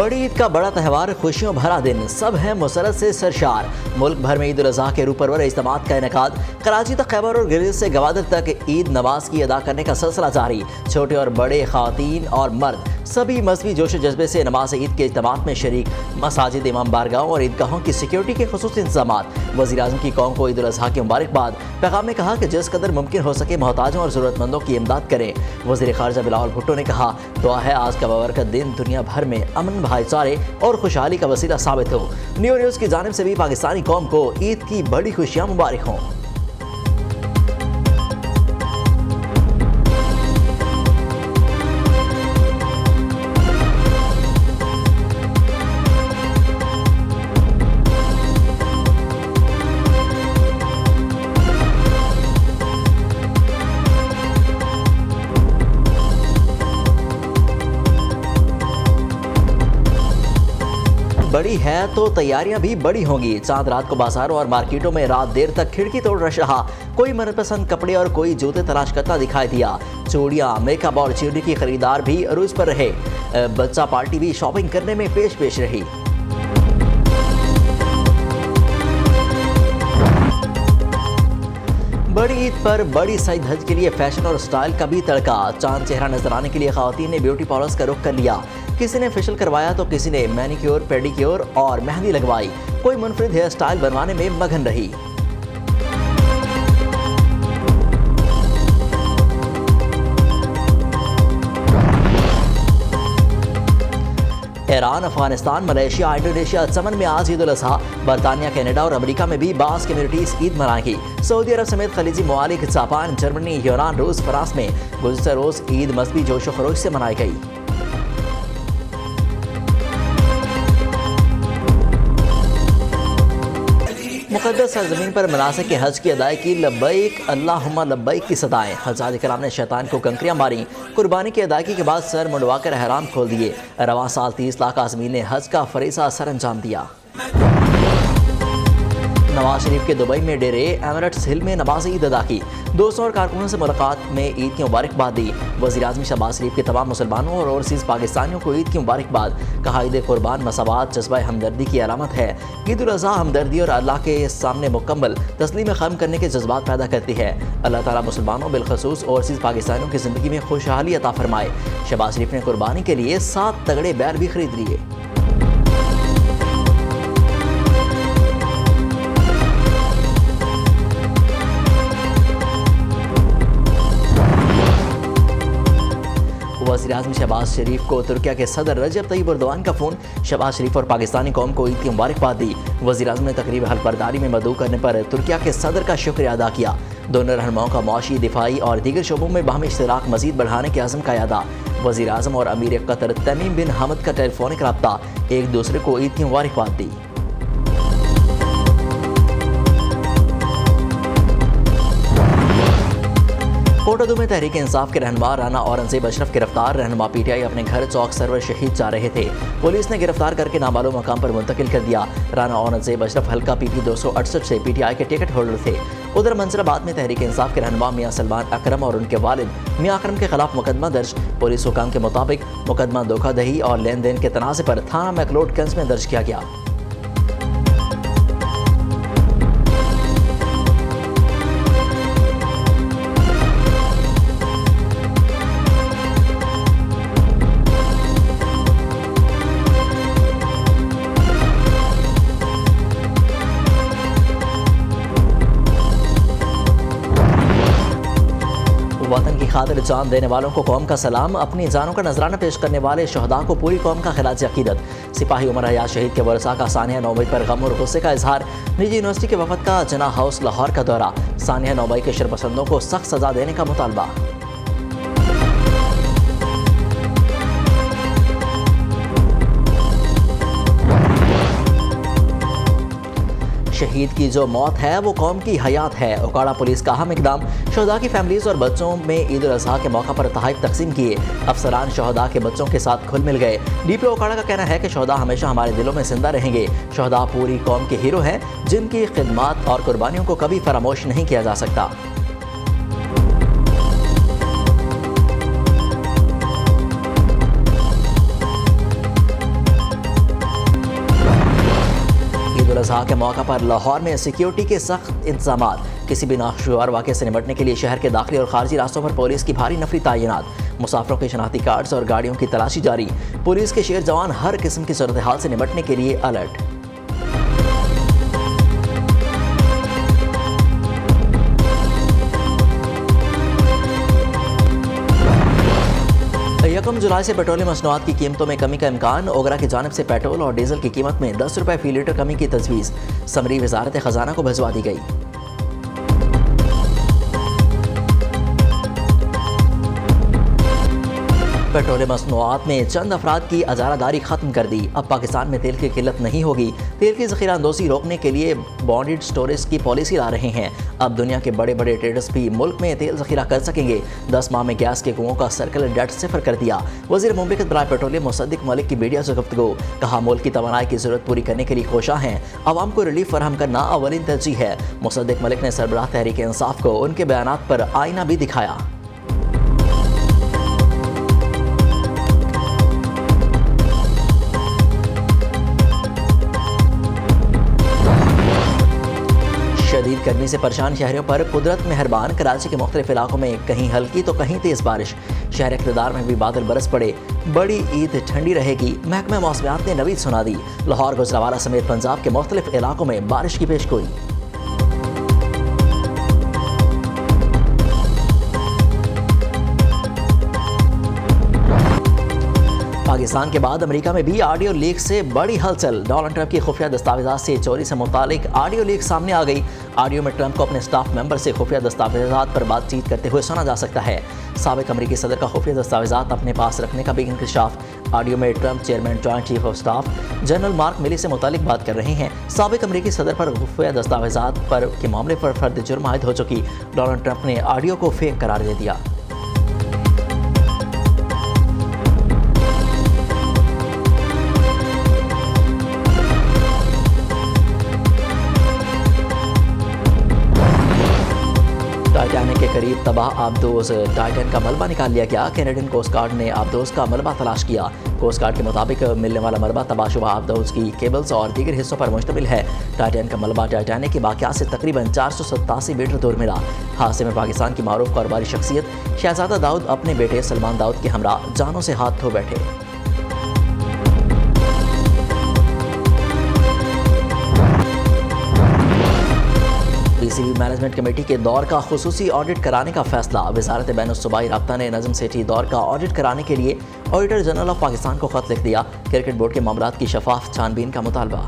बड़ी ईद का बड़ा त्यौहार, खुशियों भरा दिन, सब है मुसरत से सरशार। मुल्क भर में ईद उल अज़हा के रूप परवर इज्तिमात का इनेकाद। कराची तक खैबर और गिरिज से गवादर तक ईद नमाज की अदा करने का सिलसिला जारी। छोटे और बड़े, ख़वातीन और मर्द सभी मजहबी जोश जज्बे से नमाज ईद के इज्तिमात में शरीक। मसाजिद, इमाम बारगाहों और ईदगाहों की सिक्योरिटी के खुसूसी इंतजामात। वज़ीर-ए-आज़म की कौम को ईद उल अज़हा की मुबारकबाद। पैगाम में कहा कि जिस कदर मुमकिन हो सके मोहताजों और ज़रूरतमंदों की इमदाद करें। वज़ीर ख़ारिजा बिलावल भुट्टो ने कहा, दुआ है आज का बाबरकत दिन दुनिया भर में अमन, भाईचारे और खुशहाली का वसीला साबित हो। न्यू न्यूज़ की जानिब से भी पाकिस्तानी कौम को ईद की बड़ी खुशियाँ मुबारक हों। बड़ी है तो तैयारियां भी बड़ी होंगी। चांद रात को बाजारों और मार्केटों में रात देर तक खिड़की तोड़ रश रहा। कोई मनपसंद कपड़े और कोई जूते तलाश करता दिखाई दिया। चूड़ियां, मेकअप और ज्वेलरी की खरीदार भी अरूज पर रहे। बच्चा पार्टी भी शॉपिंग करने में पेश रही। बड़ी ईद पर बड़ी सईद हज के लिए फैशन और स्टाइल का भी तड़का। चांद चेहरा नजर आने के लिए खवातीन ने ब्यूटी पार्लर्स का रुख कर लिया। किसी ने फेशियल करवाया तो किसी ने मैनिक्योर, पेडिक्योर और मेहंदी लगवाई। कोई मुनफरिद हेयर स्टाइल बनवाने में मगन रही। ईरान, अफगानिस्तान, मलेशिया, इंडोनेशिया, चमन में आज ईद उल अज़हा। बरतानिया, कनाडा और अमेरिका में भी बास कम्युनिटीज ईद मनाएंगी। सऊदी अरब समेत खलीजी ममालिक, जापान, जर्मनी, यूनान, रूस, फ्रांस में गुज़श्ता रोज ईद मजहबी जोश व खरोश से मनाई गई। मुक़द्दस सरज़मीन पर मनासिक के हज की अदायगी, लब्बैक अल्लाहुम्मा लब्बैक की सदाएं। हज्जाज किराम ने शैतान को कंकरियां मारी। कुर्बानी की अदायगी के बाद सर मुंडवाकर एहराम खोल दिए। रवां साल 30 लाख आज़मीन ने हज का फरीज़ा सर अंजाम दिया। नवाज शरीफ के दुबई में डेरे एमिरेट्स हिल में नमाज ईद अदा की। दोस्तों और कारकुनों से मुलाकात में ईद की मुबारकबाद दी। वज़ीर-ए-आज़म शहबाज शरीफ के तमाम मुसलमानों और ओवरसीज़ पाकिस्तानियों को ईद की मुबारकबाद। कहा, ईद कुर्बान मसावात, जज्बा हमदर्दी की अलामत है। ईद उल अज़हा हमदर्दी और अल्लाह के सामने मुकम्मल तस्लीम खम करने के जज्बात पैदा करती है। अल्लाह ताला मुसलमानों बिलखसूस ओवरसीज़ पाकिस्तानियों की ज़िंदगी में खुशहाली अता फरमाए। शहबाज शरीफ ने कुर्बानी के लिए 7 तगड़े बैल भी खरीद लिए। वज़ीर-ए-आज़म शहबाज शरीफ को तुर्किया के सदर रजब तैयब एर्दोगान का फ़ोन। शहबाज शरीफ और पाकिस्तानी कौम को ईद की मुबारकबाद दी। वज़ीर-ए-आज़म ने तकरीब हलबरदारी में मदऊ करने पर तुर्किया के सदर का शुक्रिया अदा किया। दोनों रहनुमाओं का मुआशी, दिफाई और दीगर शोबों में बाहमी इश्तराक मज़ीद बढ़ाने के अज़्म का यादा। वज़ीर-ए-आज़म और अमीर कतर तमीम बिन हमद का टेलीफोनिक रब्ता, एक दूसरे को ईद की मुबारकबाद दी। कोटदू में तहरीक इंसाफ के रहनुमा राना औरंगजेब अशरफ गिरफ्तार। रहनुमा पीटीआई अपने घर चौक सरवर शहीद जा रहे थे। पुलिस ने गिरफ्तार करके नामालूम मकाम पर मुंतकिल कर दिया। राना औरंगजेब अशरफ हल्का पीपी 268 से पीटीआई के टिकट होल्डर थे। उधर मंसराबाद में तहरीक इंसाफ के रहनुमा मियां सलमान अकरम और उनके वालिद मियां अकरम के खिलाफ मुकदमा दर्ज। पुलिस हुकाम के मुताबिक मुकदमा धोखाधड़ी और लेन देन के तनाज़े पर थाना मैकलोडगंज में दर्ज किया गया। वतन की खातिर जान देने वालों को कौम का सलाम। अपनी जानों का नजराना पेश करने वाले शहदा को पूरी कौम का खिराज अकीदत। सिपाही उमर हयात शहीद के वरसा का सानिया नौबई पर गम और गुस्से का इजहार। निजी यूनिवर्सिटी के वफद का जना हाउस लाहौर का दौरा। सानिया नौबई के शरपसंदों को सख्त सजा देने का मुतालबा। शहीद की जो मौत है वो कौम की हयात है। उकाड़ा पुलिस का अहम इकदाम। शहदा की फैमिलीज और बच्चों में ईद उल अज़हा के मौका पर तोहफ़े तकसीम किए। अफसरान शहदा के बच्चों के साथ घुल मिल गए। डीपी उकाड़ा का कहना है कि शहदा हमेशा हमारे दिलों में जिंदा रहेंगे। शहदा पूरी कौम के हीरो हैं जिनकी खिदमत और कुर्बानियों को कभी फरामोश नहीं किया जा सकता। कहा कि मौका पर लाहौर में सिक्योरिटी के सख्त इंतजाम, किसी भी नाखुशगवार वाक़े से निपटने के लिए शहर के दाखिली और खारजी रास्तों पर पुलिस की भारी नफरी तैनात, मुसाफिरों के शनाख्ती कार्ड्स और गाड़ियों की तलाशी जारी, पुलिस के शेर जवान हर किस्म की सूरत हाल से निपटने के लिए अलर्ट। यकम जुलाई से पेट्रोलियम मसनूआत की कीमतों में कमी का इम्कान, ओगरा की जानिब से पेट्रोल और डीजल की कीमत में 10 रुपये फी लीटर कमी की तजवीज़, समरी वजारत खजाना को भिजवा दी गई। पेट्रोलियम मसनूआत में चंद अफराद की अजारादारी खत्म कर दी, अब पाकिस्तान में तेल की किल्लत नहीं होगी। तेल की ज़ख़ीरा अंदोज़ी रोकने के लिए बॉन्डेड स्टोरेज की पॉलिसी ला रहे हैं। अब दुनिया के बड़े बड़े ट्रेडर्स भी मुल्क में तेल ज़ख़ीरा कर सकेंगे। 10 माह में गैस के कुओं का सर्कुलर डेट सिफर कर दिया। वज़ीर मुमलिकत बराए पेट्रोलियम मुसद्दिक मलिक की मीडिया से गुफ्तगू, कहा मुल्क की तवानाई की ज़रूरत पूरी करने के लिए कोशा हैं, अवाम को रिलीफ फराहम करना अवलिन तरजीह है। मुसद्दिक मलिक ने सरबराह तहरीक इंसाफ को उनके बयानात पर आईना भी दिखाया। शदीद गर्मी से परेशान शहरियों पर कुदरत मेहरबान, कराची के मुख्तलिफ इलाकों में कहीं हल्की तो कहीं तेज़ बारिश, शहर इक़्तिदार में भी बादल बरस पड़े, बड़ी ईद ठंडी रहेगी, महकमा मौसमियात ने नवीद सुना दी। लाहौर गुजरावाला समेत पंजाब के मुख्तलिफ इलाकों में बारिश की पेशगोई। पाकिस्तान के बाद अमेरिका में भी ऑडियो लीक से बड़ी हलचल, डोनाल्ड ट्रंप की खुफिया दस्तावेज़ात से चोरी से मुतालिक ऑडियो लीक सामने आ गई। ऑडियो में ट्रंप को अपने स्टाफ मेंबर से खुफिया दस्तावेज़ात पर बातचीत करते हुए सुना जा सकता है। साबिक अमेरिकी सदर का खुफिया दस्तावेज़ात अपने पास रखने का भी इंकशाफ। ऑडियो में Trump chairman joint chief of staff general mark मिली से मुतालिक बात कर रहे हैं। साबिक अमेरिकी सदर पर खुफिया दस्तावेज़ात पर के मामले पर फर्द जुर्म आयद हो चुकी। डोनाल्ड ट्रंप ने ऑडियो को फेक करार दे दिया। टाइटैनिक के करीब तबाह आबदोज़ टाइटन का मलबा निकाल लिया गया। कैनेडियन कोस्ट गार्ड ने आबदोज़ का मलबा तलाश किया। कोस्ट गार्ड के मुताबिक मिलने वाला मलबा तबाहशुदा आबदोज़ की केबल्स और दीगर हिस्सों पर मुश्तमिल है। टाइटन का मलबा टाइटैनिक के वाक़यात से तकरीबन 487 मीटर दूर मिला। हादसे में पाकिस्तान की मारूफ कारोबारी शख्सियत शहजादा दाऊद अपने बेटे सलमान दाऊद के हमरा जानों से हाथ धो बैठे। पीसीबी मैनेजमेंट कमेटी के दौर का खुसूसी ऑडिट कराने का फैसला, वजारत बैनुस्सूबाई राब्ता ने नज़म सेठी दौर का ऑडिट कराने के लिए ऑडिटर जनरल ऑफ पाकिस्तान को खत लिख दिया। क्रिकेट बोर्ड के मामलात की शफाफ छानबीन का मुतालबा।